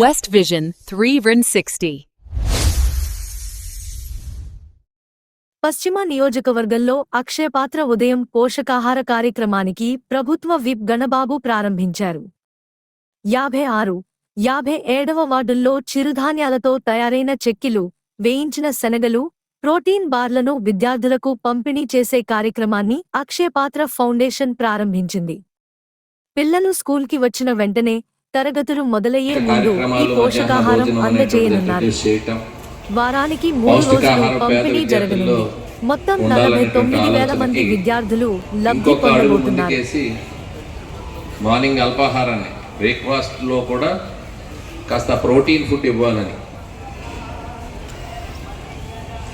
West Vision 360. పశ్చిమ నియోజకవర్గంలో అక్షయపాత్ర ఉదయం పోషకాహార కార్యక్రమానికి ప్రభుత్వ విప్ గణబాబు ప్రారంభించారు. 56, 57వ వార్డుల్లో చిరుధాన్యాలతో తయారైన చెక్కిలు, వేయించిన శనగలు, ప్రోటీన్ బార్లను విద్యార్థులకు పంపిణీ చేసే కార్యక్రమాన్ని అక్షయపాత్ర ఫౌండేషన్ ప్రారంభించింది. పిల్లలు స్కూల్కి వచ్చిన వెంటనే తరగతులు మొదలయ్యే ముందు ఈ పోషకాహారం అందజేయనున్నారు. వారానికి 3 రోజులు పంపిణీ జరగనుంది. మొత్తం 49,000 మంది విద్యార్థులు లబ్ధి పొందబోతున్నారు. మార్నింగ్ అల్పాహారాన్ని బ్రేక్ఫాస్ట్ లో కూడా కాస్త ప్రోటీన్ ఫుడ్ ఇవ్వాలని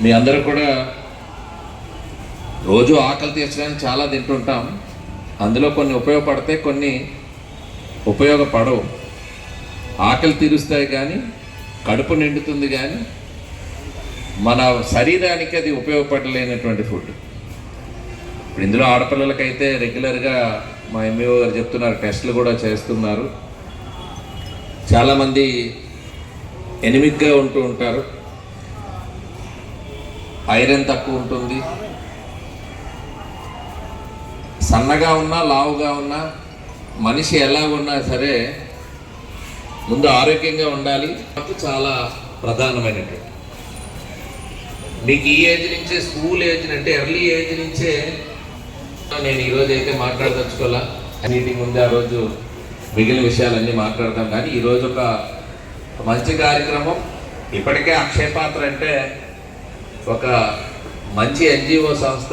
మీ అందరూ కూడా రోజు ఆకలి తీర్చడానికి చాలా తింటుంటాం. అందులో కొన్ని ఉపయోగపడతాయి, కొన్ని ఉపయోగపడవు. ఆకలి తీరుస్తాయి కానీ కడుపు నిండుతుంది, కానీ మన శరీరానికి అది ఉపయోగపడలేనటువంటి ఫుడ్. ఇప్పుడు ఇందులో ఆడపిల్లలకైతే రెగ్యులర్గా మా ఎంఈఓ గారు చెప్తున్నారు, టెస్టులు కూడా చేస్తున్నారు. చాలామంది ఎనిమిక్గా ఉంటూ ఉంటారు, ఐరన్ తక్కువ ఉంటుంది. సన్నగా ఉన్నా లావుగా ఉన్నా మనిషి ఎలా ఉన్నా సరే ముందు ఆరోగ్యంగా ఉండాలి. చాలా ప్రధానమైనటువంటి మీకు ఈ ఏజ్ నుంచే, స్కూల్ ఏజ్ అంటే ఎర్లీ ఏజ్ నుంచే నేను ఈరోజు అయితే మాట్లాడదలుచుకోవాలా. మీటింగ్ ఉంది, ఆ రోజు మిగిలిన విషయాలన్నీ మాట్లాడతాం. కానీ ఈరోజు ఒక మంచి కార్యక్రమం. ఇప్పటికే అక్షయపాత్ర అంటే ఒక మంచి ఎన్జిఓ సంస్థ.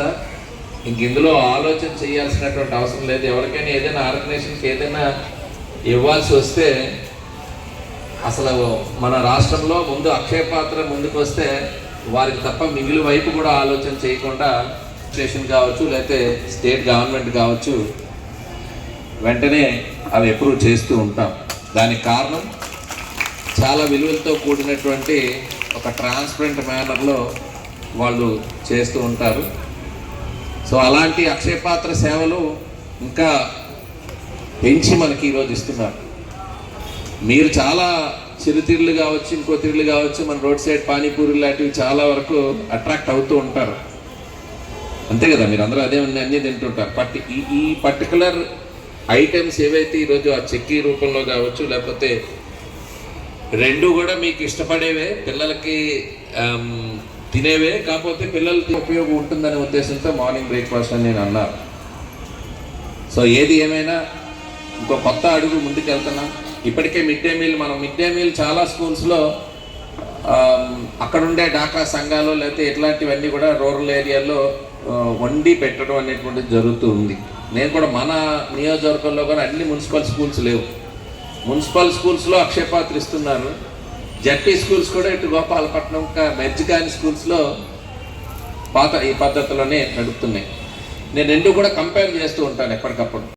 ఇంక ఇందులో ఆలోచన చేయాల్సినటువంటి అవసరం లేదు. ఎవరికైనా ఏదైనా ఆర్గనైజేషన్కి ఏదైనా ఇవ్వాల్సి వస్తే అసలు మన రాష్ట్రంలో ముందు అక్షయపాత్ర ముందుకు వస్తే వారికి తప్ప మిగిలిన వైపు కూడా ఆలోచన చేయకుండా స్టేషన్ కావచ్చు, లేకపోతే స్టేట్ గవర్నమెంట్ కావచ్చు, వెంటనే అవి అప్రూవ్ చేస్తూ ఉంటాం. దానికి కారణం చాలా విలువలతో కూడినటువంటి ఒక ట్రాన్స్పరెంట్ మేనర్లో వాళ్ళు చేస్తూ ఉంటారు. సో అలాంటి అక్షయపాత్ర సేవలు ఇంకా పెంచి మనకి ఈరోజు ఇస్తున్నారు. మీరు చాలా చిరుతిళ్ళు కావచ్చు, ఇంకో తిళ్ళు కావచ్చు, మన రోడ్ సైడ్ పానీపూరి లాంటివి చాలా వరకు అట్రాక్ట్ అవుతూ ఉంటారు, అంతే కదా? మీరు అందరూ అదే అన్నీ తింటుంటారు. బట్ ఈ పర్టికులర్ ఐటమ్స్ ఏవైతే ఈరోజు ఆ చెక్కీ రూపంలో కావచ్చు, లేకపోతే రెండు కూడా మీకు ఇష్టపడేవే, పిల్లలకి తినేవే, కాకపోతే పిల్లలకి ఉపయోగం ఉంటుందనే ఉద్దేశంతో మార్నింగ్ బ్రేక్ఫాస్ట్ అని నేను అన్నాను. సో ఏది ఏమైనా ఇంకో కొత్త అడుగు ముందుకు వెళ్తున్నాం. ఇప్పటికే మనం మిడ్ డే మీల్ చాలా స్కూల్స్లో అక్కడుండే డాక్రా సంఘాలు లేకపోతే ఇట్లాంటివన్నీ కూడా రూరల్ ఏరియాలో వండి పెట్టడం అనేటువంటిది జరుగుతూ ఉంది. నేను కూడా మన నియోజకవర్గంలో కూడా అన్ని మున్సిపల్ స్కూల్స్ లేవు. మున్సిపల్ స్కూల్స్లో అక్షయపాత్ర ఇస్తున్నారు. జడ్పీ స్కూల్స్ కూడా ఇటు గోపాలపట్నం మెర్జ్ కాని స్కూల్స్లో పాత ఈ పద్ధతిలోనే నడుపుతున్నాయి. నేను రెండు కూడా కంపేర్ చేస్తూ ఉంటాను ఎప్పటికప్పుడు.